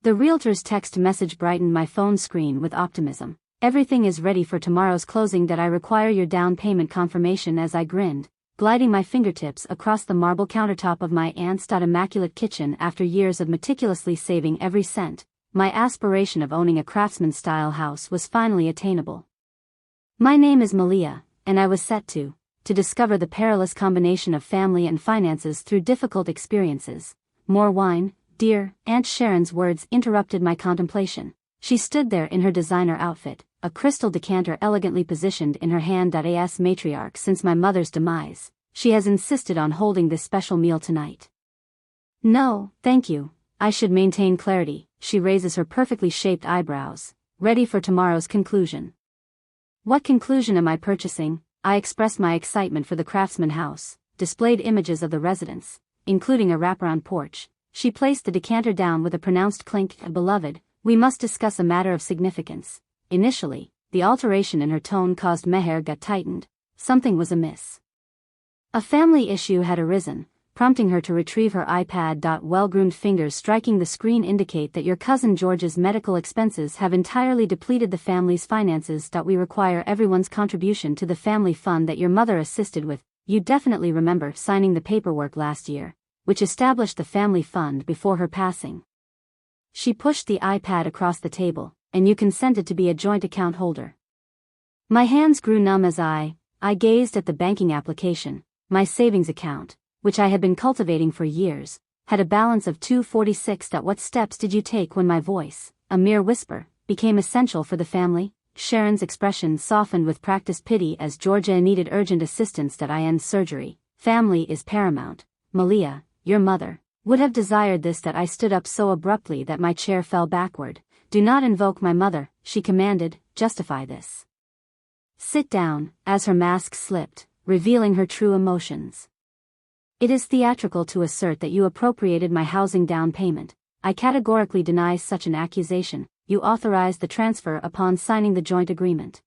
The realtor's text message brightened my phone screen with optimism. Everything is ready for tomorrow's closing. That I require your down payment confirmation. As I grinned, gliding my fingertips across the marble countertop of my aunt's immaculate kitchen. After years of meticulously saving every cent, my aspiration of owning a craftsman-style house was finally attainable. My name is Malia, and I was set to discover the perilous combination of family and finances through difficult experiences. More wine, dear. Aunt Sharon's words interrupted my contemplation. She stood there in her designer outfit, a crystal decanter elegantly positioned in her hand. As matriarch since my mother's demise, she has insisted on holding this special meal tonight. No, thank you. I should maintain clarity. She raises her perfectly shaped eyebrows, ready for tomorrow's conclusion. What conclusion am I purchasing? I expressed my excitement for the craftsman house, displayed images of the residence, including a wraparound porch. She placed the decanter down with a pronounced clink. Beloved, we must discuss a matter of significance. Initially, the alteration in her tone caused my hair get tightened. Something was amiss. A family issue had arisen, prompting her to retrieve her iPad. Well-groomed fingers striking the screen indicate that your cousin George's medical expenses have entirely depleted the family's finances. We require everyone's contribution to the family fund that your mother assisted with. You definitely remember signing the paperwork last year, which established the family fund before her passing. She pushed the iPad across the table, and you consented to be a joint account holder. My hands grew numb as I gazed at the banking application. My savings account, which I had been cultivating for years, had a balance of $246. What steps did you take when my voice, a mere whisper, became essential for the family? Sharon's expression softened with practiced pity as Georgia needed urgent assistance. I end surgery. Family is paramount. Malia, your mother, would have desired this. I stood up so abruptly that my chair fell backward. Do not invoke my mother, she commanded. Justify this. Sit down. As her mask slipped, revealing her true emotions. It is theatrical to assert that you appropriated my housing down payment. I categorically deny such an accusation. You authorized the transfer upon signing the joint agreement.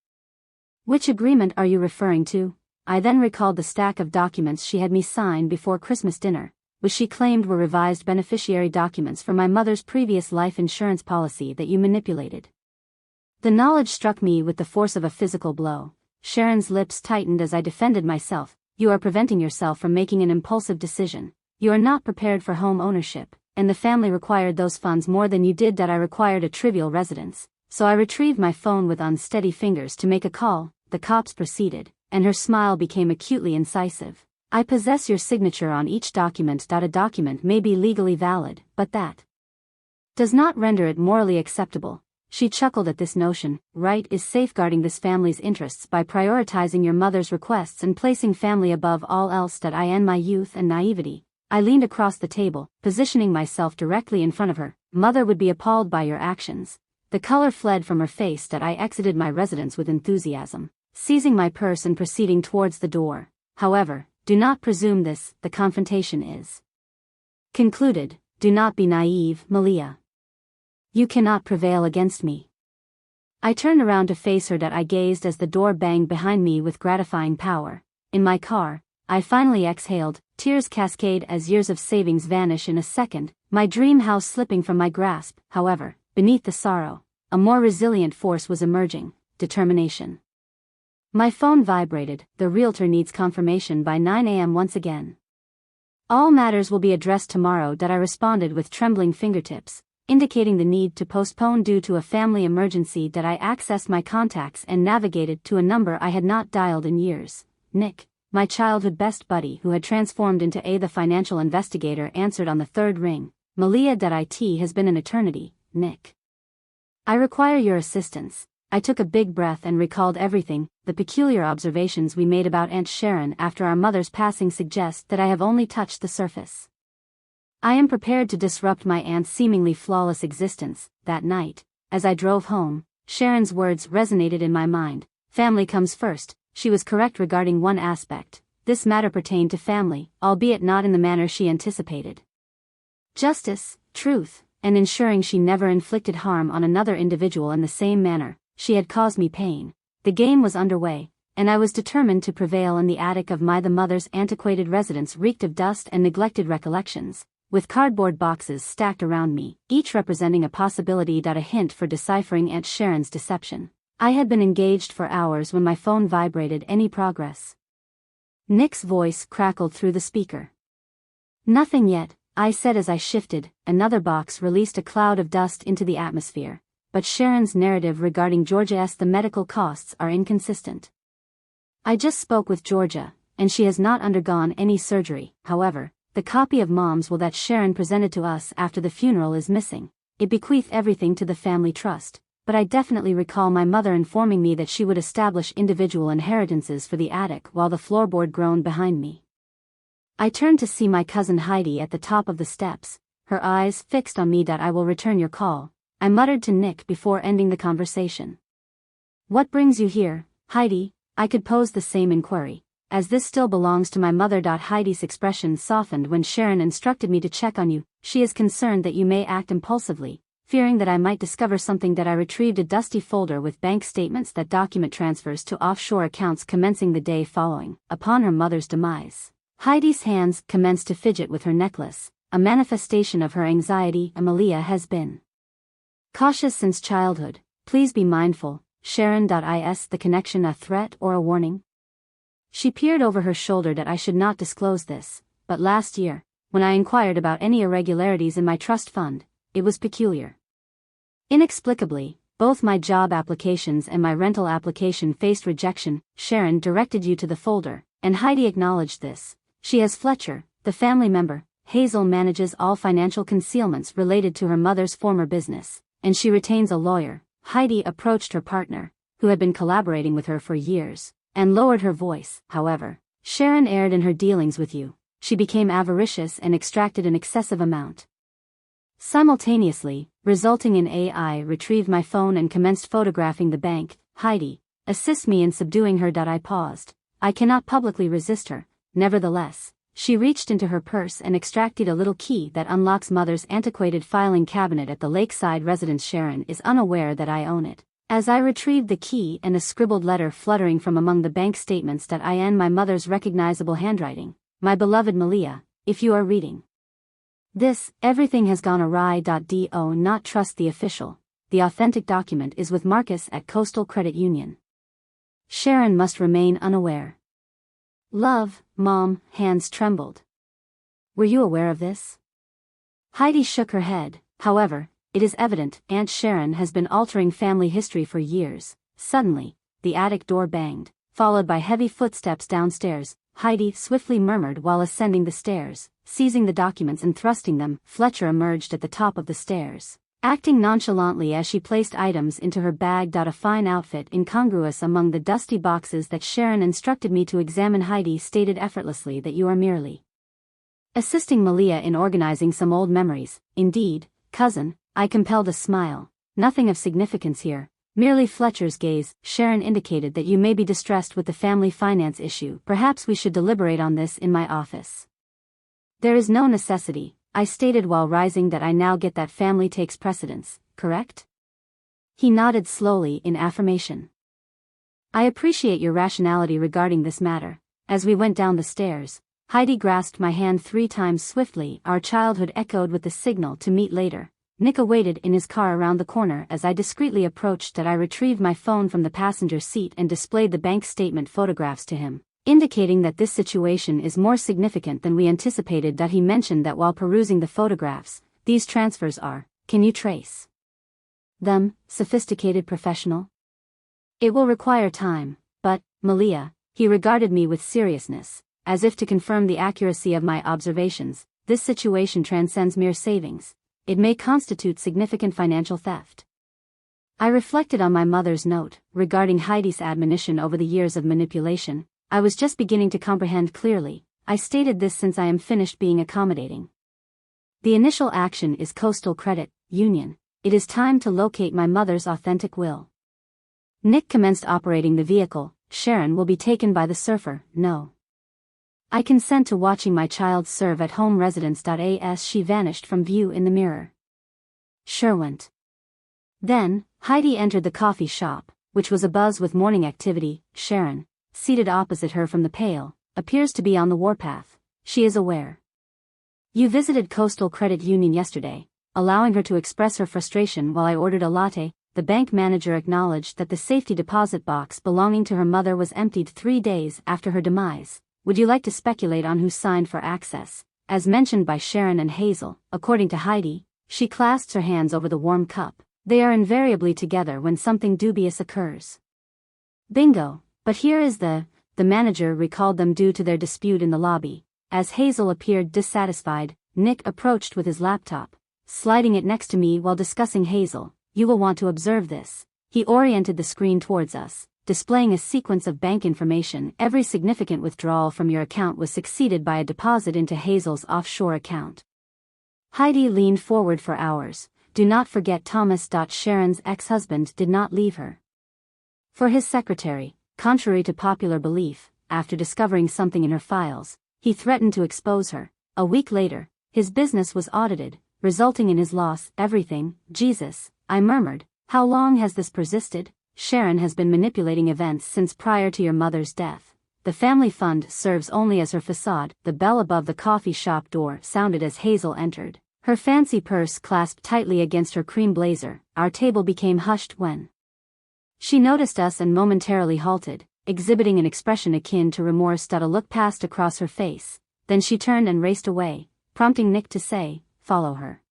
Which agreement are you referring to? I then recalled the stack of documents she had me sign before Christmas dinner, which she claimed were revised beneficiary documents for my mother's previous life insurance policy that you manipulated. The knowledge struck me with the force of a physical blow. Sharon's lips tightened as I defended myself. You are preventing yourself from making an impulsive decision. You are not prepared for home ownership, and the family required those funds more than you did. I required a trivial residence, so I retrieved my phone with unsteady fingers to make a call. The cops proceeded, and her smile became acutely incisive. I possess your signature on each document. A document may be legally valid, but that does not render it morally acceptable. She chuckled at this notion. Right is safeguarding this family's interests by prioritizing your mother's requests and placing family above all else. I end my youth and naivety. I leaned across the table, positioning myself directly in front of her. Mother would be appalled by your actions. The color fled from her face. I exited my residence with enthusiasm, seizing my purse and proceeding towards the door. However, do not presume this, the confrontation is concluded. Do not be naive, Malia. You cannot prevail against me. I turned around to face her. I gazed as the door banged behind me with gratifying power. In my car, I finally exhaled. Tears cascade as years of savings vanish in a second, my dream house slipping from my grasp. However, beneath the sorrow, a more resilient force was emerging: determination. My phone vibrated. The realtor needs confirmation by 9 a.m. once again. All matters will be addressed tomorrow. I responded with trembling fingertips, indicating the need to postpone due to a family emergency. I accessed my contacts and navigated to a number I had not dialed in years. Nick, my childhood best buddy who had transformed into the financial investigator, answered on the third ring. Malia. It has been an eternity, Nick. I require your assistance. I took a big breath and recalled everything. The peculiar observations we made about Aunt Sharon after our mother's passing suggest that I have only touched the surface. I am prepared to disrupt my aunt's seemingly flawless existence. That night, as I drove home, Sharon's words resonated in my mind. Family comes first. She was correct regarding one aspect. This matter pertained to family, albeit not in the manner she anticipated. Justice, truth, and ensuring she never inflicted harm on another individual in the same manner she had caused me pain. The game was underway, and I was determined to prevail. In the attic of the mother's antiquated residence reeked of dust and neglected recollections. with cardboard boxes stacked around me, each representing a possibility. A hint for deciphering Aunt Sharon's deception. I had been engaged for hours when my phone vibrated. Any progress? Nick's voice crackled through the speaker. Nothing yet, I said as I shifted. Another box released a cloud of dust into the atmosphere. But Sharon's narrative regarding Georgia's the medical costs are inconsistent. I just spoke with Georgia, and she has not undergone any surgery. However, the copy of Mom's will that Sharon presented to us after the funeral is missing. It bequeathed everything to the family trust, but I definitely recall my mother informing me that she would establish individual inheritances for the attic while the floorboard groaned behind me. I turned to see my cousin Heidi at the top of the steps, her eyes fixed on me. I will return your call, I muttered to Nick before ending the conversation. What brings you here, Heidi? I could pose the same inquiry, as this still belongs to my mother. Heidi's expression softened when Sharon instructed me to check on you. She is concerned that you may act impulsively, fearing that I might discover something. I retrieved a dusty folder with bank statements that document transfers to offshore accounts commencing the day following, upon her mother's demise. Heidi's hands commenced to fidget with her necklace, a manifestation of her anxiety. Amelia has been cautious since childhood. Please be mindful, Sharon. Is the connection a threat or a warning? She peered over her shoulder. I should not disclose this, but last year, when I inquired about any irregularities in my trust fund, it was peculiar. Inexplicably, both my job applications and my rental application faced rejection. Sharon directed you to the folder, and Heidi acknowledged this. She has Fletcher, the family member. Hazel manages all financial concealments related to her mother's former business, and she retains a lawyer. Heidi approached her partner, who had been collaborating with her for years, and lowered her voice. However, Sharon erred in her dealings with you. She became avaricious and extracted an excessive amount. Simultaneously, resulting in AI retrieved my phone and commenced photographing the bank. Heidi, assist me in subduing her. I paused. I cannot publicly resist her. Nevertheless, she reached into her purse and extracted a little key that unlocks mother's antiquated filing cabinet at the lakeside residence. Sharon is unaware that I own it. As I retrieved the key and a scribbled letter fluttering from among the bank statements. In my mother's recognizable handwriting. My beloved Malia, if you are reading this, everything has gone awry. Do not trust the official. The authentic document is with Marcus at Coastal Credit Union. Sharon must remain unaware. Love, Mom. Hands trembled. Were you aware of this? Heidi shook her head. However, it is evident Aunt Sharon has been altering family history for years. Suddenly, the attic door banged, followed by heavy footsteps downstairs. Heidi swiftly murmured while ascending the stairs. Seizing the documents and thrusting them, Fletcher emerged at the top of the stairs, acting nonchalantly as she placed items into her bag. A fine outfit incongruous among the dusty boxes that Sharon instructed me to examine. Heidi stated effortlessly that you are merely assisting Malia in organizing some old memories. Indeed, cousin, I compelled a smile. Nothing of significance here. Merely Fletcher's gaze. Sharon indicated that you may be distressed with the family finance issue. Perhaps we should deliberate on this in my office. There is no necessity, I stated while rising. I now get that family takes precedence, correct? He nodded slowly in affirmation. I appreciate your rationality regarding this matter. As we went down the stairs, Heidi grasped my hand 3 times swiftly. Our childhood echoed with the signal to meet later. Nick awaited in his car around the corner as I discreetly approached. I retrieved my phone from the passenger seat and displayed the bank statement photographs to him, indicating that this situation is more significant than we anticipated. He mentioned that while perusing the photographs, these transfers are, can you trace them, sophisticated professional? It will require time, but, Malia, he regarded me with seriousness, as if to confirm the accuracy of my observations. This situation transcends mere savings. It may constitute significant financial theft. I reflected on my mother's note regarding Heidi's admonition over the years of manipulation. I was just beginning to comprehend clearly. I stated this since I am finished being accommodating. The initial action is Coastal Credit Union. It is time to locate my mother's authentic will. Nick commenced operating the vehicle. Sharon will be taken by the surfer. No. I consent to watching my child serve at home residence. As she vanished from view in the mirror. Sherwent. Then, Heidi entered the coffee shop, which was abuzz with morning activity. Sharon, seated opposite her from the pail, appears to be on the warpath. She is aware. You visited Coastal Credit Union yesterday, allowing her to express her frustration while I ordered a latte. The bank manager acknowledged that the safety deposit box belonging to her mother was emptied 3 days after her demise. Would you like to speculate on who signed for access? As mentioned by Sharon and Hazel, according to Heidi, she clasps her hands over the warm cup. They are invariably together when something dubious occurs. Bingo, but here is the manager recalled them due to their dispute in the lobby. As Hazel appeared dissatisfied, Nick approached with his laptop, sliding it next to me while discussing. Hazel, you will want to observe this. He oriented the screen towards us, displaying a sequence of bank information. Every significant withdrawal from your account was succeeded by a deposit into Hazel's offshore account. Heidi leaned forward for hours. Do not forget Thomas. Sharon's ex-husband did not leave her for his secretary. Contrary to popular belief, after discovering something in her files, he threatened to expose her. A week later, his business was audited, resulting in his loss. Everything, Jesus, I murmured. How long has this persisted? Sharon has been manipulating events since prior to your mother's death. The family fund serves only as her facade. The bell above the coffee shop door sounded as Hazel entered, her fancy purse clasped tightly against her cream blazer. Our table became hushed when she noticed us and momentarily halted, exhibiting an expression akin to remorse. A look passed across her face, then she turned and raced away, prompting Nick to say, "Follow her.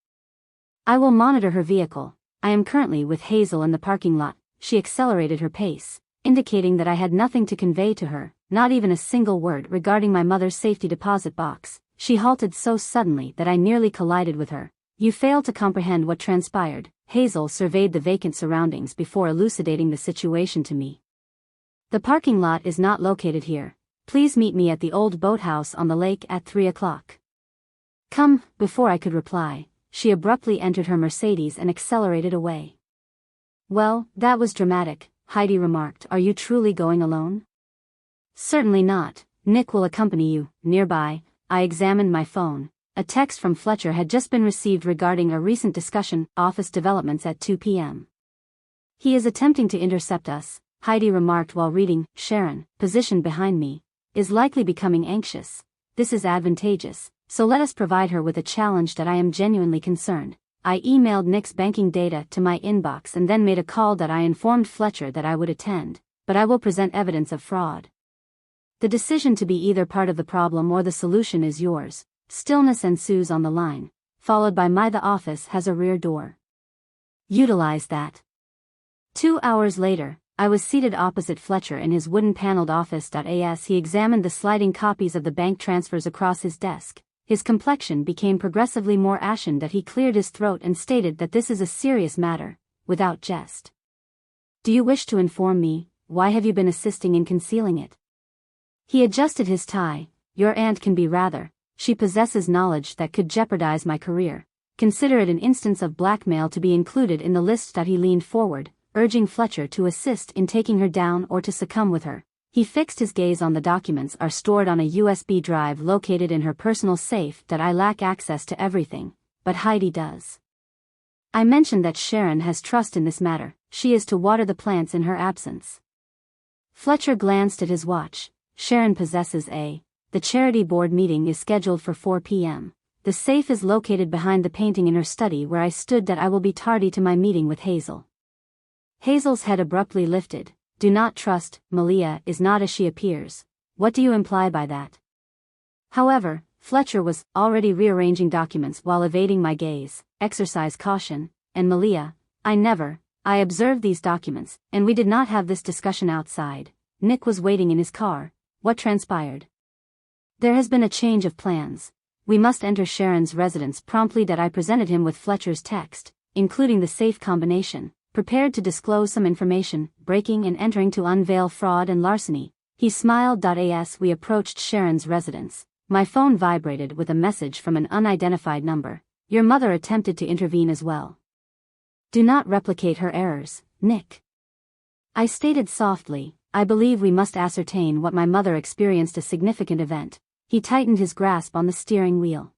I will monitor her vehicle. I am currently with Hazel in the parking lot." She accelerated her pace, indicating that I had nothing to convey to her, not even a single word regarding my mother's safety deposit box. She halted so suddenly that I nearly collided with her. You fail to comprehend what transpired. Hazel surveyed the vacant surroundings before elucidating the situation to me. The parking lot is not located here. Please meet me at the old boathouse on the lake at 3 o'clock. Come. Before I could reply, she abruptly entered her Mercedes and accelerated away. Well, that was dramatic, Heidi remarked. Are you truly going alone? Certainly not. Nick will accompany you. Nearby, I examined my phone. A text from Fletcher had just been received regarding a recent discussion, office developments at 2 p.m. He is attempting to intercept us, Heidi remarked while reading. Sharon, positioned behind me, is likely becoming anxious. This is advantageous, so let us provide her with a challenge. That I am genuinely concerned. I emailed Nick's banking data to my inbox and then made a call. That I informed Fletcher that I would attend, but I will present evidence of fraud. The decision to be either part of the problem or the solution is yours. Stillness ensues on the line, followed by the office has a rear door. Utilize that. 2 hours later, I was seated opposite Fletcher in his wooden-paneled office. As he examined the sliding copies of the bank transfers across his desk, his complexion became progressively more ashen. He cleared his throat and stated that this is a serious matter, without jest. Do you wish to inform me, why have you been assisting in concealing it? He adjusted his tie. Your aunt can be rather. She possesses knowledge that could jeopardize my career. Consider it an instance of blackmail to be included in the list. He leaned forward, urging Fletcher to assist in taking her down or to succumb with her. He fixed his gaze on the documents are stored on a USB drive located in her personal safe. I lack access to everything, but Heidi does. I mentioned that Sharon has trust in this matter. She is to water the plants in her absence. Fletcher glanced at his watch. Sharon possesses The charity board meeting is scheduled for 4 p.m. The safe is located behind the painting in her study where I stood. I will be tardy to my meeting with Hazel. Hazel's head abruptly lifted. Do not trust, Malia is not as she appears. What do you imply by that? However, Fletcher was already rearranging documents while evading my gaze. Exercise caution, and Malia, I observed these documents, and we did not have this discussion outside. Nick was waiting in his car. What transpired? There has been a change of plans. We must enter Sharon's residence promptly. I presented him with Fletcher's text, including the safe combination, prepared to disclose some information, breaking and entering to unveil fraud and larceny. He smiled. As we approached Sharon's residence, my phone vibrated with a message from an unidentified number. Your mother attempted to intervene as well. Do not replicate her errors, Nick. I stated softly, I believe we must ascertain what my mother experienced. A significant event. He tightened his grasp on the steering wheel.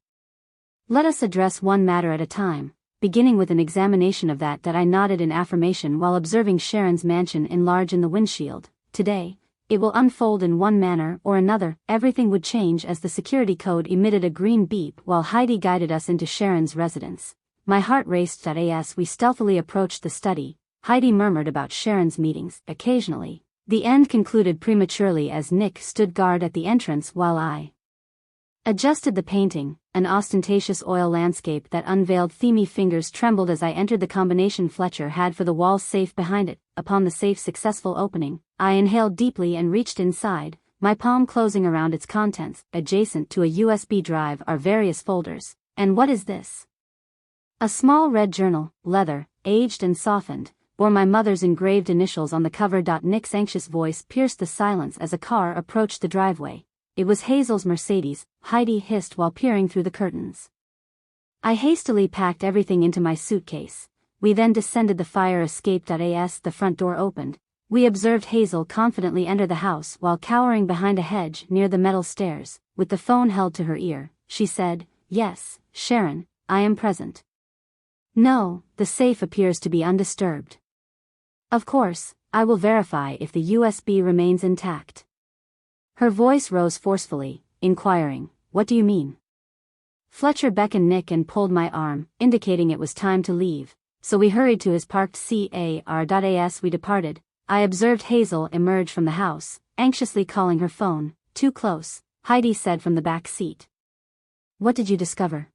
Let us address one matter at a time, beginning with an examination of that. I nodded in affirmation while observing Sharon's mansion enlarge in the windshield. Today, It will unfold in one manner or another. Everything would change as the security code emitted a green beep while Heidi guided us into Sharon's residence. My heart raced as we stealthily approached the study. Heidi murmured about Sharon's meetings, occasionally. The end concluded prematurely as Nick stood guard at the entrance while I adjusted the painting, an ostentatious oil landscape that unveiled themey fingers trembled as I entered the combination Fletcher had for the wall safe behind it. Upon the safe's successful opening, I inhaled deeply and reached inside, my palm closing around its contents. Adjacent to a USB drive are various folders. And what is this? A small red journal, leather, aged and softened, bore my mother's engraved initials on the cover. Nick's anxious voice pierced the silence as a car approached the driveway. It was Hazel's Mercedes, Heidi hissed while peering through the curtains. I hastily packed everything into my suitcase. We then descended the fire escape. As the front door opened, we observed Hazel confidently enter the house while cowering behind a hedge near the metal stairs. With the phone held to her ear, she said, "Yes, Sharon, I am present." "No, the safe appears to be undisturbed." "Of course, I will verify if the USB remains intact." Her voice rose forcefully, inquiring, "What do you mean?" Fletcher beckoned Nick and pulled my arm, indicating it was time to leave, so we hurried to his parked car. As we departed, I observed Hazel emerge from the house, anxiously calling her phone. "Too close," Heidi said from the back seat. "What did you discover?"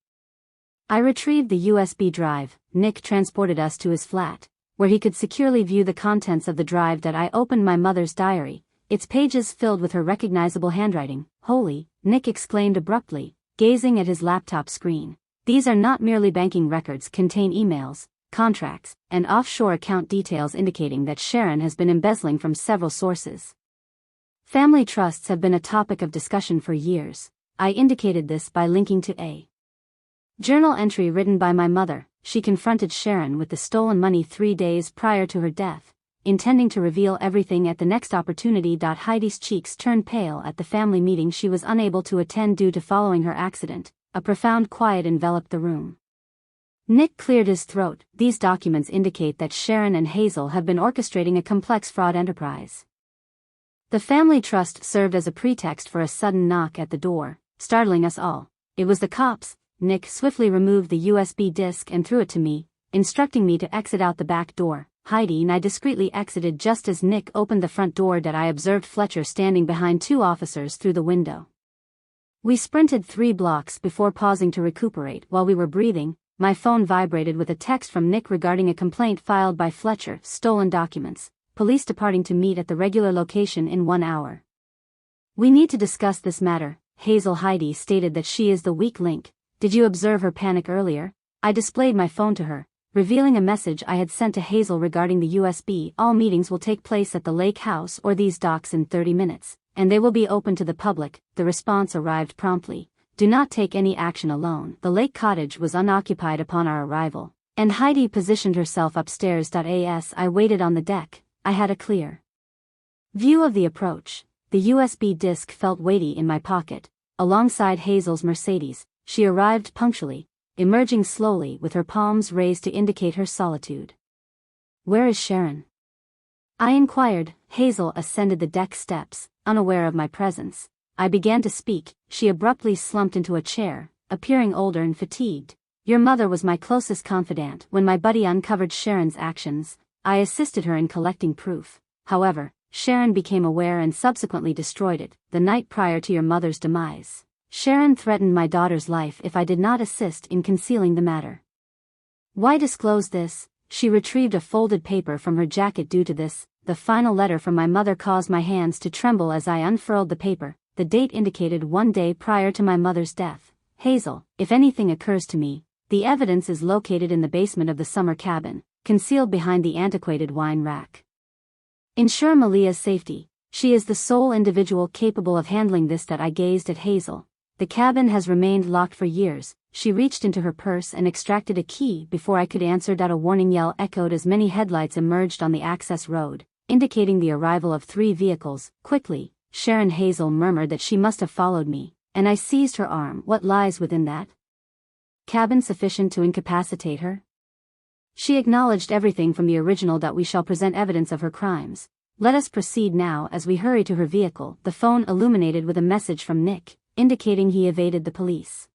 I retrieved the USB drive. Nick transported us to his flat, where he could securely view the contents of the drive. I opened my mother's diary, its pages filled with her recognizable handwriting. "Holy," Nick exclaimed abruptly, gazing at his laptop screen. "These are not merely banking records, contain emails, contracts, and offshore account details indicating that Sharon has been embezzling from several sources. Family trusts have been a topic of discussion for years." I indicated this by linking to a journal entry written by my mother. She confronted Sharon with the stolen money 3 days prior to her death, intending to reveal everything at the next opportunity. Heidi's cheeks turned pale at the family meeting she was unable to attend due to following her accident. A profound quiet enveloped the room. Nick cleared his throat. "These documents indicate that Sharon and Hazel have been orchestrating a complex fraud enterprise." The family trust served as a pretext for a sudden knock at the door, startling us all. It was the cops. Nick swiftly removed the USB disk and threw it to me, instructing me to exit out the back door. Heidi and I discreetly exited just as Nick opened the front door. I observed Fletcher standing behind 2 officers through the window. We sprinted 3 blocks before pausing to recuperate. While we were breathing, my phone vibrated with a text from Nick regarding a complaint filed by Fletcher. "Stolen documents. Police departing to meet at the regular location in 1 hour. We need to discuss this matter." Hazel. Heidi stated that she is the weak link. "Did you observe her panic earlier?" I displayed my phone to her, revealing a message I had sent to Hazel regarding the USB. "All meetings will take place at the lake house or these docks in 30 minutes, and they will be open to the public." The response arrived promptly. "Do not take any action alone." The lake cottage was unoccupied upon our arrival, and Heidi positioned herself upstairs. As I waited on the deck, I had a clear view of the approach. The USB disk felt weighty in my pocket. Alongside Hazel's Mercedes, she arrived punctually, emerging slowly with her palms raised to indicate her solitude. "Where is Sharon?" I inquired. Hazel ascended the deck steps, unaware of my presence. I began to speak. She abruptly slumped into a chair, appearing older and fatigued. "Your mother was my closest confidant. When my buddy uncovered Sharon's actions, I assisted her in collecting proof. However, Sharon became aware and subsequently destroyed it. The night prior to your mother's demise, Sharon threatened my daughter's life if I did not assist in concealing the matter." "Why disclose this?" She retrieved a folded paper from her jacket. "Due to this, the final letter from my mother caused my hands to tremble as I unfurled the paper. The date indicated 1 day prior to my mother's death. Hazel, if anything occurs to me, the evidence is located in the basement of the summer cabin, concealed behind the antiquated wine rack. Ensure Malia's safety. She is the sole individual capable of handling this." I gazed at Hazel. The cabin has remained locked for years. She reached into her purse and extracted a key before I could answer. A warning yell echoed as many headlights emerged on the access road, indicating the arrival of 3 vehicles. "Quickly, Sharon." Hazel murmured that she must have followed me, and I seized her arm. "What lies within that cabin sufficient to incapacitate her?" She acknowledged everything from the original. "We shall present evidence of her crimes. Let us proceed now. As we hurry to her vehicle, the phone illuminated with a message from Nick, indicating he evaded the police.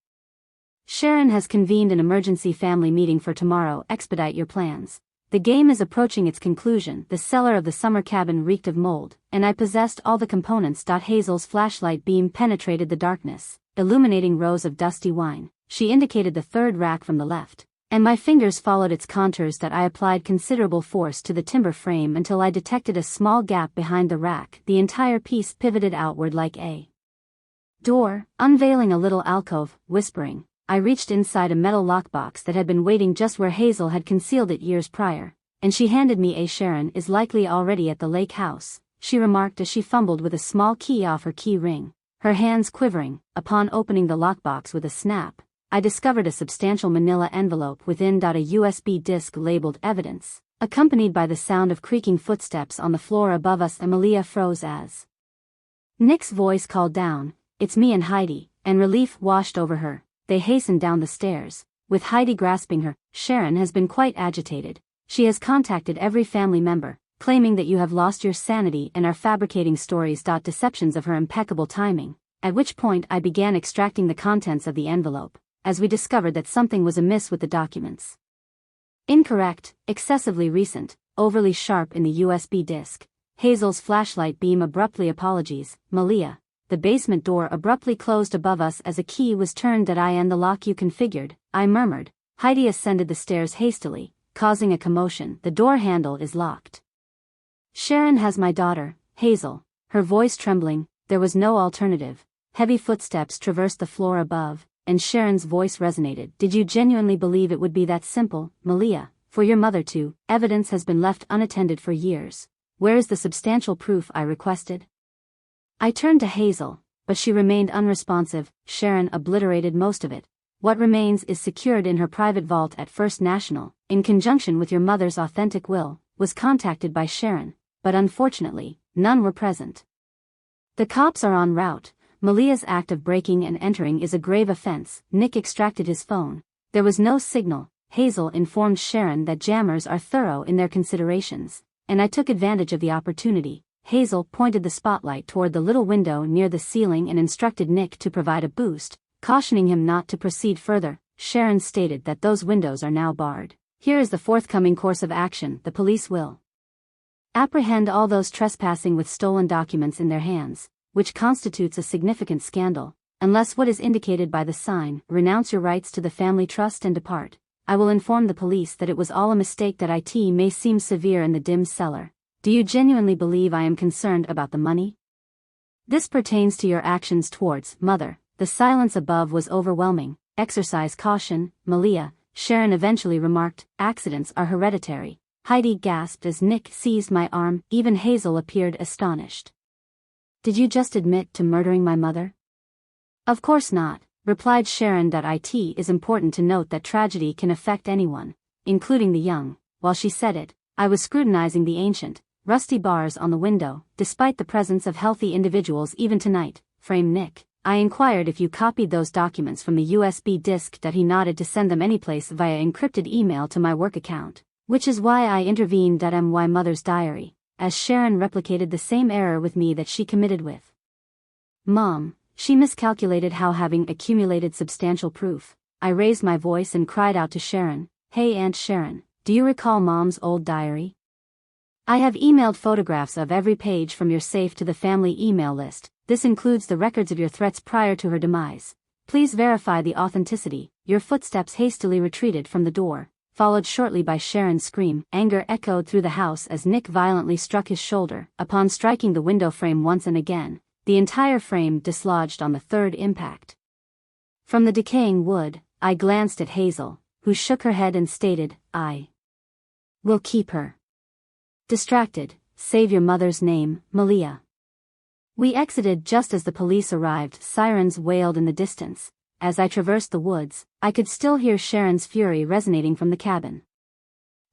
Sharon has convened an emergency family meeting for tomorrow. Expedite your plans. The game is approaching its conclusion. The cellar of the summer cabin reeked of mold, and I possessed all the components. Hazel's flashlight beam penetrated the darkness, illuminating rows of dusty wine. She indicated the third rack from the left, and my fingers followed its contours. I applied considerable force to the timber frame until I detected a small gap behind the rack. The entire piece pivoted outward like a door, unveiling a little alcove. Whispering, I reached inside a metal lockbox that had been waiting just where Hazel had concealed it years prior, and she handed me a Sharon is likely already at the lake house, she remarked as she fumbled with a small key off her key ring, her hands quivering. Upon opening the lockbox with a snap, I discovered a substantial manila envelope within. A USB disk labeled evidence, accompanied by the sound of creaking footsteps on the floor above us. Emilia froze as Nick's voice called down, "It's me and Heidi," and relief washed over her. They hastened down the stairs, with Heidi grasping her. "Sharon has been quite agitated. She has contacted every family member, claiming that you have lost your sanity and are fabricating stories. Deceptions of her impeccable timing." At which point I began extracting the contents of the envelope, as we discovered that something was amiss with the documents. Incorrect, excessively recent, overly sharp in the USB disk. Hazel's flashlight beam abruptly. "Apologies, Malia." The basement door abruptly closed above us as a key was turned. "And the lock you configured," I murmured. Heidi ascended the stairs hastily, causing a commotion. "The door handle is locked." "Sharon has my daughter, Hazel," her voice trembling. There was no alternative. Heavy footsteps traversed the floor above, and Sharon's voice resonated. "Did you genuinely believe it would be that simple, Malia? For your mother too. Evidence has been left unattended for years. Where is the substantial proof I requested?" I turned to Hazel, but she remained unresponsive. "Sharon obliterated most of it. What remains is secured in her private vault at First National, in conjunction with your mother's authentic will, was contacted by Sharon, but unfortunately, none were present. The cops are en route. Malia's act of breaking and entering is a grave offense." Nick extracted his phone. There was no signal. Hazel informed Sharon that jammers are thorough in their considerations, and I took advantage of the opportunity. Hazel pointed the spotlight toward the little window near the ceiling and instructed Nick to provide a boost, cautioning him not to proceed further. Sharon stated that those windows are now barred. "Here is the forthcoming course of action. The police will apprehend all those trespassing with stolen documents in their hands, which constitutes a significant scandal, unless what is indicated by the sign, renounce your rights to the family trust and depart. I will inform the police that it was all a mistake. That it may seem severe in the dim cellar. Do you genuinely believe I am concerned about the money? This pertains to your actions towards Mother." The silence above was overwhelming. "Exercise caution, Malia," Sharon eventually remarked. "Accidents are hereditary." Heidi gasped as Nick seized my arm. Even Hazel appeared astonished. "Did you just admit to murdering my mother?" "Of course not," replied Sharon. "It is important to note that tragedy can affect anyone, including the young." While she said it, I was scrutinizing the ancient, rusty bars on the window. "Despite the presence of healthy individuals even tonight, frame Nick, I inquired if you copied those documents from the USB disk." He nodded. "To send them anyplace via encrypted email to my work account, which is why I intervened. My mother's diary," as Sharon replicated the same error with me that she committed with Mom. She miscalculated how, having accumulated substantial proof. I raised my voice and cried out to Sharon, "Hey Aunt Sharon, do you recall Mom's old diary? I have emailed photographs of every page from your safe to the family email list. This includes the records of your threats prior to her demise. Please verify the authenticity." Your footsteps hastily retreated from the door, followed shortly by Sharon's scream. Anger echoed through the house as Nick violently struck his shoulder. Upon striking the window frame once and again, the entire frame dislodged on the third impact. From the decaying wood, I glanced at Hazel, who shook her head and stated, "I will keep her." Distracted, "Save your mother's name, Malia." We exited just as the police arrived. Sirens wailed in the distance. As I traversed the woods, I could still hear Sharon's fury resonating from the cabin.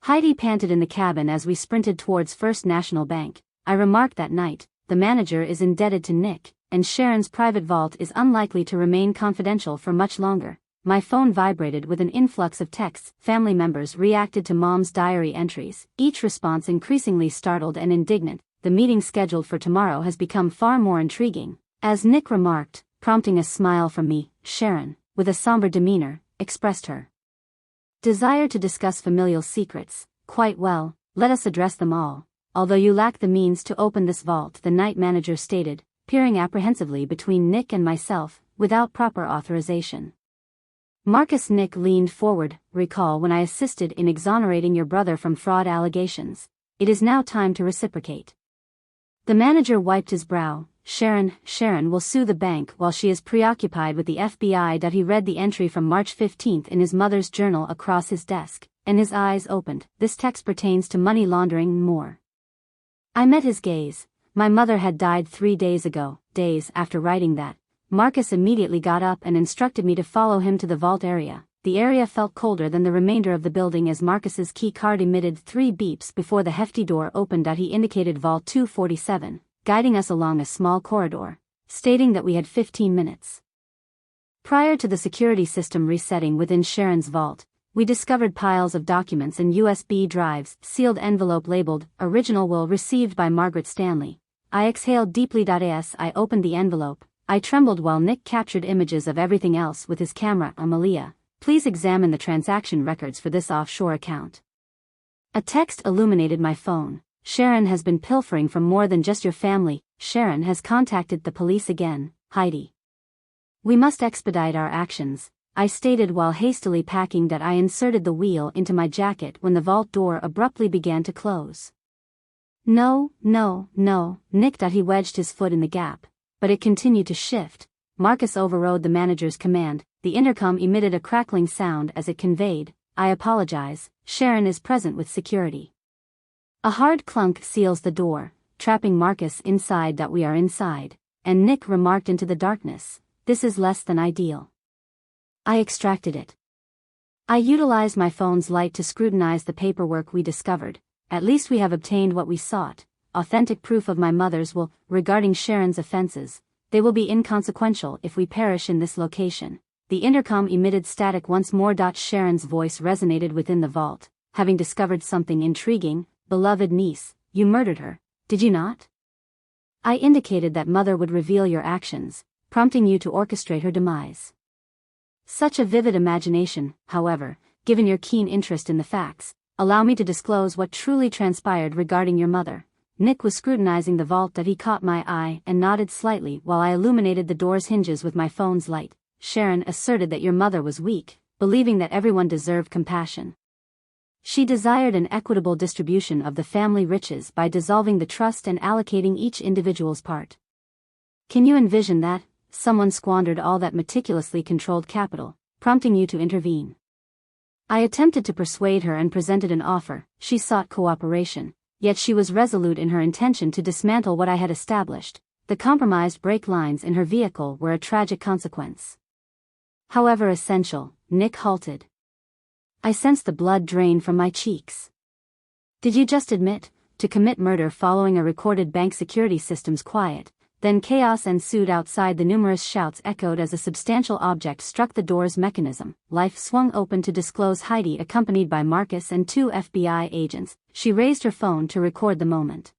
Heidi panted in the cabin as we sprinted towards First National Bank. I remarked that night, "The manager is indebted to Nick, and Sharon's private vault is unlikely to remain confidential for much longer." My phone vibrated with an influx of texts. Family members reacted to Mom's diary entries, each response increasingly startled and indignant. the meeting scheduled for tomorrow has become far more intriguing, as Nick remarked, prompting a smile from me. Sharon, with a somber demeanor, expressed her desire to discuss familial secrets. Quite well, let us address them all. Although you lack the means to open this vault, the night manager stated, peering apprehensively between Nick and myself, without proper authorization. Marcus. Nick leaned forward. Recall when I assisted in exonerating your brother from fraud allegations. It is now time to reciprocate. The manager wiped his brow. Sharon will sue the bank while she is preoccupied with the FBI. He read the entry from March 15th in his mother's journal across his desk, and his eyes opened. This text pertains to money laundering and more. I met his gaze. My mother had died 3 days ago. Days after writing that, Marcus immediately got up and instructed me to follow him to the vault area. The area felt colder than the remainder of the building as Marcus's key card emitted 3 beeps before the hefty door opened. He indicated Vault 247, guiding us along a small corridor, stating that we had 15 minutes. Prior to the security system resetting within Sharon's vault, we discovered piles of documents and USB drives, sealed envelope labeled, Original Will received by Margaret Stanley. I exhaled deeply. As I opened the envelope, I trembled while Nick captured images of everything else with his camera. Amalia, please examine the transaction records for this offshore account. A text illuminated my phone. Sharon has been pilfering from more than just your family. Sharon has contacted the police again. Heidi. We must expedite our actions, I stated while hastily packing. I inserted the wheel into my jacket when the vault door abruptly began to close. No, Nick. He wedged his foot in the gap, but it continued to shift. Marcus overrode the manager's command. The intercom emitted a crackling sound as it conveyed, I apologize, Sharon is present with security. A hard clunk seals the door, trapping Marcus inside. We are inside, and Nick remarked into the darkness, this is less than ideal. I extracted it. I utilized my phone's light to scrutinize the paperwork we discovered. At least we have obtained what we sought, authentic proof of my mother's will. Regarding Sharon's offenses, they will be inconsequential if we perish in this location. The intercom emitted static once more. Sharon's voice resonated within the vault. Having discovered something intriguing, beloved niece, you murdered her, did you not? I indicated that mother would reveal your actions, prompting you to orchestrate her demise. Such a vivid imagination, however, given your keen interest in the facts, allow me to disclose what truly transpired regarding your mother. Nick was scrutinizing the vault. He caught my eye and nodded slightly while I illuminated the door's hinges with my phone's light. Sharon asserted that your mother was weak, believing that everyone deserved compassion. She desired an equitable distribution of the family riches by dissolving the trust and allocating each individual's part. Can you envision that? Someone squandered all that meticulously controlled capital, prompting you to intervene. I attempted to persuade her and presented an offer. She sought cooperation, yet she was resolute in her intention to dismantle what I had established. The compromised brake lines in her vehicle were a tragic consequence. However essential, Nick halted. I sensed the blood drain from my cheeks. Did you just admit to commit murder following a recorded bank security system's quiet? Then chaos ensued outside. The numerous shouts echoed as a substantial object struck the door's mechanism. Life swung open to disclose Heidi accompanied by Marcus and 2 FBI agents. She raised her phone to record the moment.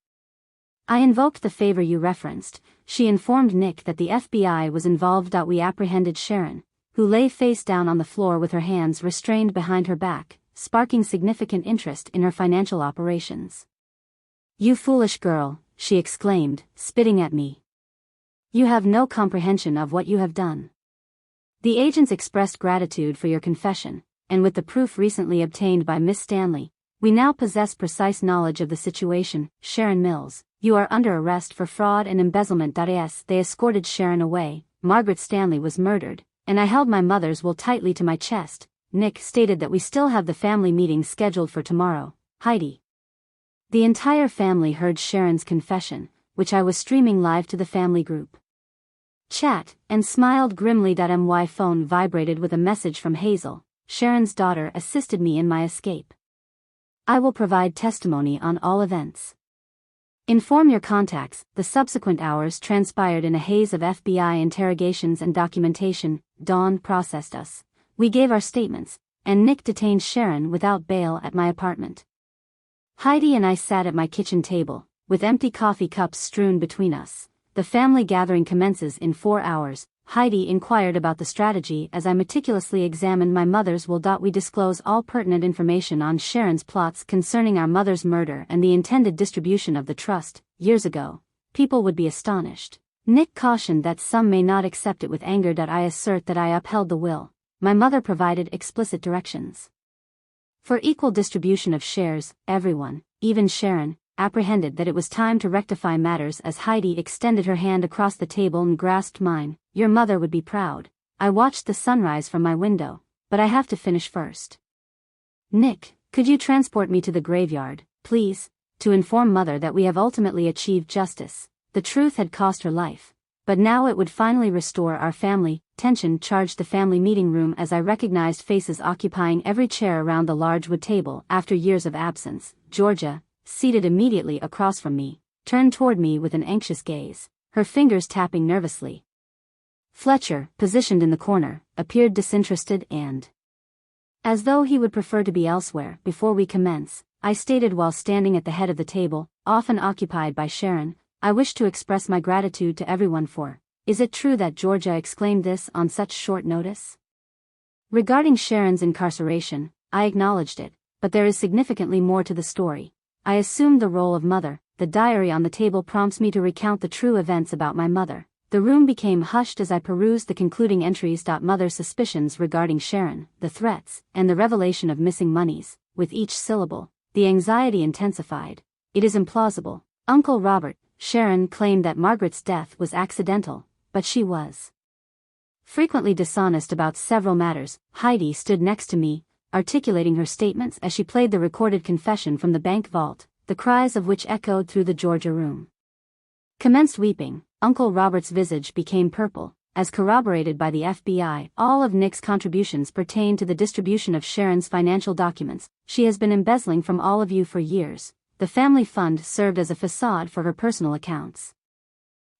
I invoked the favor you referenced. She informed Nick that the FBI was involved. We apprehended Sharon, who lay face down on the floor with her hands restrained behind her back, sparking significant interest in her financial operations. You foolish girl, she exclaimed, spitting at me. You have no comprehension of what you have done. The agents expressed gratitude for your confession, and with the proof recently obtained by Miss Stanley, we now possess precise knowledge of the situation. Sharon Mills, you are under arrest for fraud and embezzlement. As they escorted Sharon away, Margaret Stanley was murdered, and I held my mother's will tightly to my chest. Nick stated that we still have the family meeting scheduled for tomorrow. Heidi. The entire family heard Sharon's confession, which I was streaming live to the family group chat, and smiled grimly. My phone vibrated with a message from Hazel. Sharon's daughter assisted me in my escape. I will provide testimony on all events. Inform your contacts. The subsequent hours transpired in a haze of FBI interrogations and documentation. Dawn processed us. We gave our statements, and Nick detained Sharon without bail at my apartment. Heidi and I sat at my kitchen table, with empty coffee cups strewn between us. The family gathering commences in 4 hours, Heidi inquired about the strategy as I meticulously examined my mother's will. We disclose all pertinent information on Sharon's plots concerning our mother's murder and the intended distribution of the trust. Years ago, people would be astonished. Nick cautioned that some may not accept it with anger. I assert that I upheld the will. My mother provided explicit directions for equal distribution of shares. Everyone, even Sharon, apprehended that it was time to rectify matters as Heidi extended her hand across the table and grasped mine. Your mother would be proud. I watched the sunrise from my window, but I have to finish first. Nick, could you transport me to the graveyard, please, to inform Mother that we have ultimately achieved justice. The truth had cost her life, but now it would finally restore our family. Tension charged the family meeting room as I recognized faces occupying every chair around the large wood table. After years of absence, Georgia, seated immediately across from me, turned toward me with an anxious gaze, her fingers tapping nervously. Fletcher, positioned in the corner, appeared disinterested and as though he would prefer to be elsewhere. Before we commence, I stated while standing at the head of the table, often occupied by Sharon, I wish to express my gratitude to everyone for. Is it true that Georgia exclaimed this on such short notice? Regarding Sharon's incarceration, I acknowledged it, but there is significantly more to the story. I assumed the role of mother. The diary on the table prompts me to recount the true events about my mother. The room became hushed as I perused the concluding entries. Mother's suspicions regarding Sharon, the threats, and the revelation of missing monies. With each syllable, the anxiety intensified. It is implausible. Uncle Robert, Sharon claimed that Margaret's death was accidental, but she was frequently dishonest about several matters. Heidi stood next to me, articulating her statements as she played the recorded confession from the bank vault, the cries of which echoed through the Georgia room. Commenced weeping. Uncle Robert's visage became purple, as corroborated by the FBI. All of Nick's contributions pertain to the distribution of Sharon's financial documents. She has been embezzling from all of you for years. The family fund served as a facade for her personal accounts.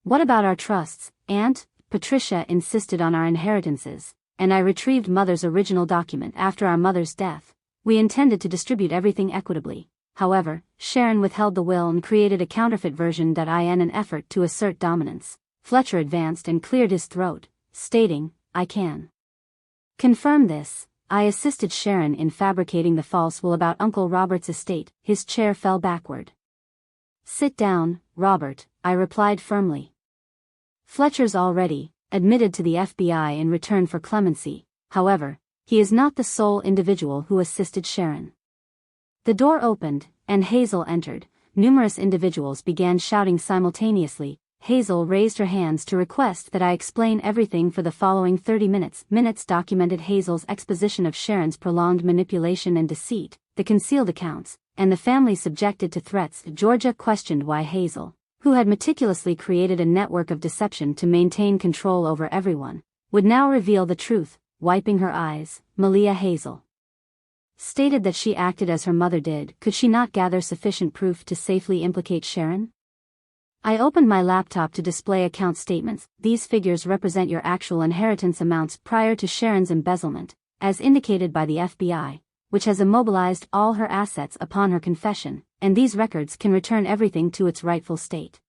What about our trusts, Aunt? Patricia insisted on our inheritances, and I retrieved Mother's original document after our mother's death. We intended to distribute everything equitably. However, Sharon withheld the will and created a counterfeit version. In an effort to assert dominance, Fletcher advanced and cleared his throat, stating, I can confirm this. I assisted Sharon in fabricating the false will about Uncle Robert's estate. His chair fell backward. Sit down, Robert, I replied firmly. Fletcher's already admitted to the FBI in return for clemency. However, he is not the sole individual who assisted Sharon. The door opened, and Hazel entered. Numerous individuals began shouting simultaneously. Hazel raised her hands to request that I explain everything for the following 30 minutes. Minutes documented Hazel's exposition of Sharon's prolonged manipulation and deceit, the concealed accounts, and the family subjected to threats. Georgia questioned why Hazel, who had meticulously created a network of deception to maintain control over everyone, would now reveal the truth. Wiping her eyes, Malia Hazel stated that she acted as her mother did. Could she not gather sufficient proof to safely implicate Sharon? I opened my laptop to display account statements. These figures represent your actual inheritance amounts prior to Sharon's embezzlement, as indicated by the FBI, which has immobilized all her assets upon her confession, and these records can return everything to its rightful state.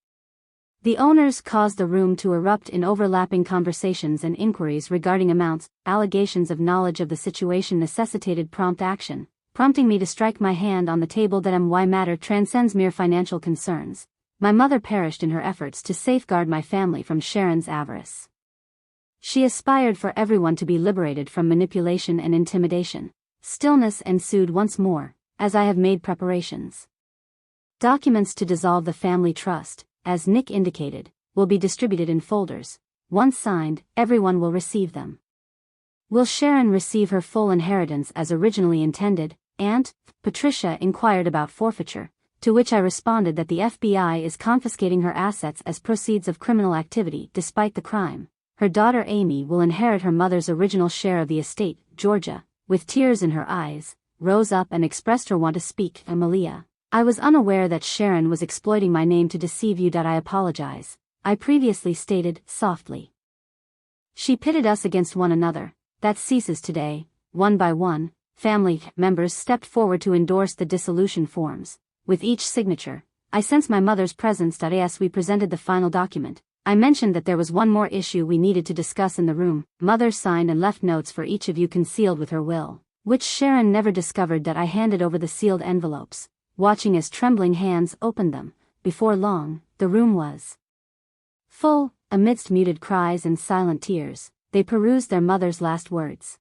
The owners caused the room to erupt in overlapping conversations and inquiries regarding amounts. Allegations of knowledge of the situation necessitated prompt action, prompting me to strike my hand on the table. My matter transcends mere financial concerns. My mother perished in her efforts to safeguard my family from Sharon's avarice. She aspired for everyone to be liberated from manipulation and intimidation. Stillness ensued once more, as I have made preparations. Documents to dissolve the family trust, as Nick indicated, will be distributed in folders. Once signed, everyone will receive them. Will Sharon receive her full inheritance as originally intended? Aunt? Patricia inquired about forfeiture, to which I responded that the FBI is confiscating her assets as proceeds of criminal activity. Despite the crime, her daughter Amy will inherit her mother's original share of the estate. Georgia, with tears in her eyes, rose up and expressed her want to speak. Malia, I was unaware that Sharon was exploiting my name to deceive you. I apologize, I previously stated, softly. She pitted us against one another. That ceases today. One by one, family members stepped forward to endorse the dissolution forms. With each signature, I sensed my mother's presence. As we presented the final document, I mentioned that there was one more issue we needed to discuss in the room. Mother signed and left notes for each of you concealed with her will, which Sharon never discovered. I handed over the sealed envelopes, watching as trembling hands opened them. Before long, the room was full. Amidst muted cries and silent tears, they perused their mother's last words.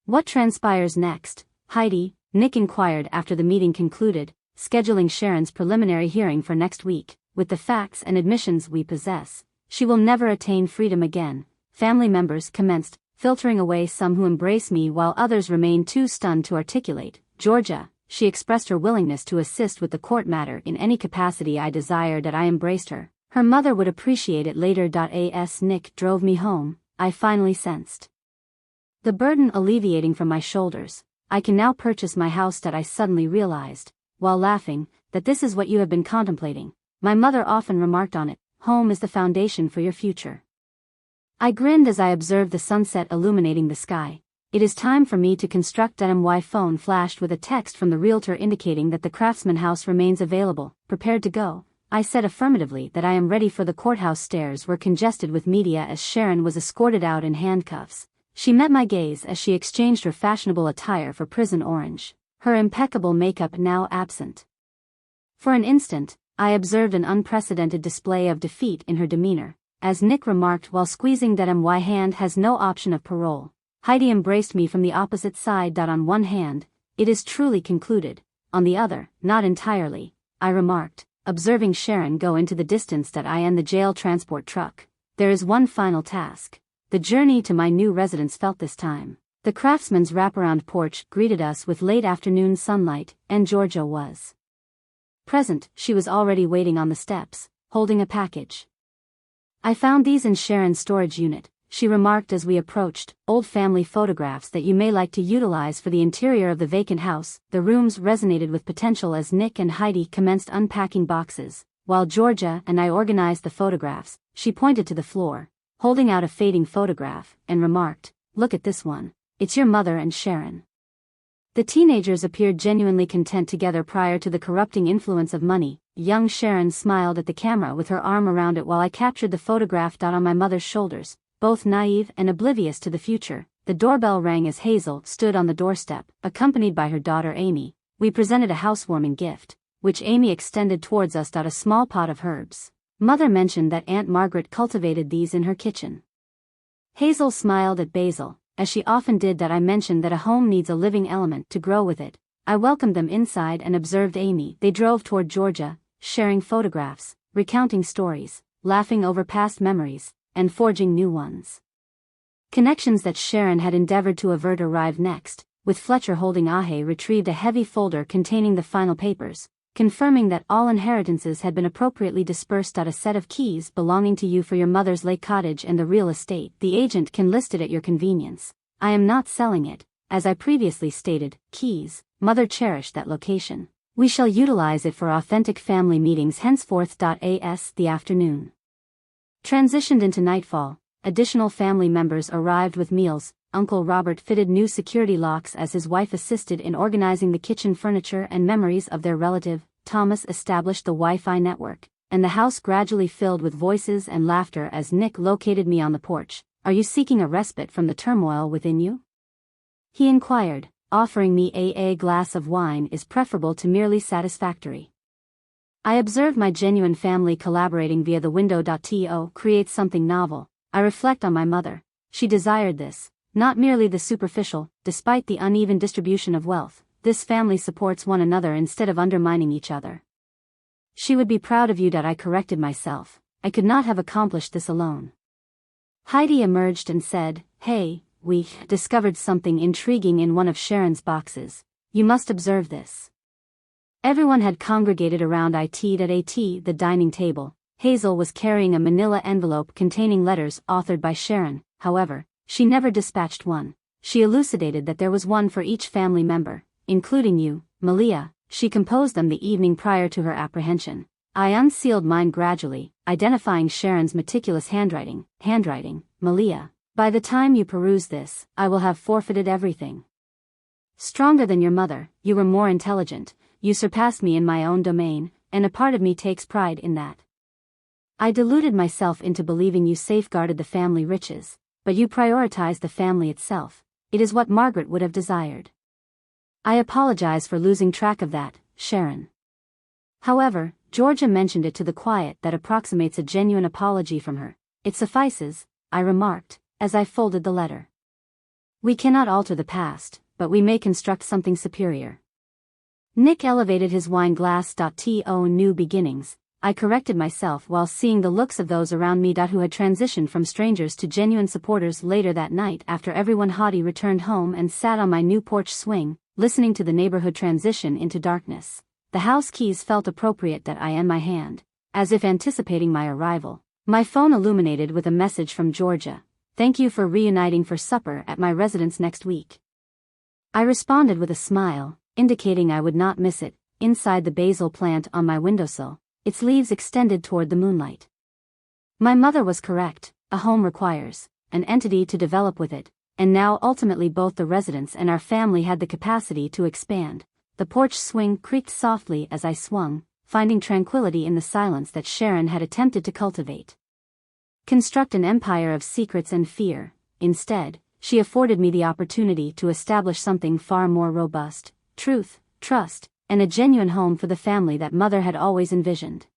What transpires next, Heidi? Nick inquired after the meeting concluded, scheduling Sharon's preliminary hearing for next week. With the facts and admissions we possess, she will never attain freedom again. Family members commenced, filtering away, some who embrace me while others remain too stunned to articulate. Georgia, she expressed her willingness to assist with the court matter in any capacity I desired. I embraced her. Her mother would appreciate it later. As Nick drove me home, I finally sensed the burden alleviating from my shoulders. I can now purchase my house. I suddenly realized, while laughing, that this is what you have been contemplating. My mother often remarked on it. Home is the foundation for your future. I grinned as I observed the sunset illuminating the sky. It is time for me to construct. My phone flashed with a text from the realtor indicating that the Craftsman house remains available. Prepared to go, I said affirmatively that I am ready. For the courthouse stairs were congested with media as Sharon was escorted out in handcuffs. She met my gaze as she exchanged her fashionable attire for prison orange, her impeccable makeup now absent. For an instant, I observed an unprecedented display of defeat in her demeanor, as Nick remarked while squeezing that my hand has no option of parole. Heidi embraced me from the opposite side. On one hand, it is truly concluded. On the other, not entirely, I remarked, observing Sharon go into the distance. I and the jail transport truck. There is one final task. The journey to my new residence felt this time. The Craftsman's wraparound porch greeted us with late afternoon sunlight, and Georgia was present. She was already waiting on the steps, holding a package. I found these in Sharon's storage unit, she remarked as we approached. Old family photographs that you may like to utilize for the interior of the vacant house. The rooms resonated with potential as Nick and Heidi commenced unpacking boxes. While Georgia and I organized the photographs, she pointed to the floor, holding out a fading photograph, and remarked, "Look at this one. It's your mother and Sharon." The teenagers appeared genuinely content together prior to the corrupting influence of money. Young Sharon smiled at the camera with her arm around it while I captured the photograph. On my mother's shoulders, both naive and oblivious to the future. The doorbell rang as Hazel stood on the doorstep, accompanied by her daughter Amy. We presented a housewarming gift, which Amy extended towards us. A small pot of herbs. Mother mentioned that Aunt Margaret cultivated these in her kitchen. Hazel smiled at Basil, as she often did. I mentioned that a home needs a living element to grow with it. I welcomed them inside and observed Amy. They drove toward Georgia, sharing photographs, recounting stories, laughing over past memories, and forging new ones. Connections that Sharon had endeavored to avert arrived next, with Fletcher holding. Ahe retrieved a heavy folder containing the final papers, confirming that all inheritances had been appropriately dispersed. A set of keys belonging to you for your mother's lake cottage and the real estate. The agent can list it at your convenience. I am not selling it. As I previously stated, keys. Mother cherished that location. We shall utilize it for authentic family meetings henceforth. As the afternoon transitioned into nightfall, additional family members arrived with meals. Uncle Robert fitted new security locks as his wife assisted in organizing the kitchen furniture and memories of their relative. Thomas established the Wi-Fi network, and the house gradually filled with voices and laughter as Nick located me on the porch. "Are you seeking a respite from the turmoil within you?" he inquired. "Offering me a glass of wine is preferable to merely satisfactory." I observed my genuine family collaborating via the window. To create something novel. I reflect on my mother. She desired this, not merely the superficial. Despite the uneven distribution of wealth, this family supports one another instead of undermining each other. She would be proud of you. I corrected myself. I could not have accomplished this alone. Heidi emerged and said, "Hey, we discovered something intriguing in one of Sharon's boxes. You must observe this." Everyone had congregated around the dining table. Hazel was carrying a manila envelope containing letters authored by Sharon. However, she never dispatched one. She elucidated that there was one for each family member, including you, Malia. She composed them the evening prior to her apprehension. I unsealed mine gradually, identifying Sharon's meticulous handwriting. Malia, by the time you peruse this, I will have forfeited everything. Stronger than your mother, you were more intelligent, you surpassed me in my own domain, and a part of me takes pride in that. I deluded myself into believing you safeguarded the family riches, but you prioritized the family itself. It is what Margaret would have desired. I apologize for losing track of that, Sharon. However, Georgia mentioned it to the quiet that approximates a genuine apology from her. It suffices, I remarked, as I folded the letter. We cannot alter the past, but we may construct something superior. Nick elevated his wine glass. To new beginnings, I corrected myself while seeing the looks of those around me who had transitioned from strangers to genuine supporters later that night after everyone haughty returned home and sat on my new porch swing, listening to the neighborhood transition into darkness. The house keys felt appropriate that I in my hand, as if anticipating my arrival. My phone illuminated with a message from Georgia. Thank you for reuniting for supper at my residence next week. I responded with a smile, indicating I would not miss it. Inside the basil plant on my windowsill, its leaves extended toward the moonlight. My mother was correct, a home requires an entity to develop with it, and now ultimately both the residence and our family had the capacity to expand. The porch swing creaked softly as I swung, finding tranquility in the silence that Sharon had attempted to cultivate. Construct an empire of secrets and fear. Instead, she afforded me the opportunity to establish something far more robust: truth, trust, and a genuine home for the family that Mother had always envisioned.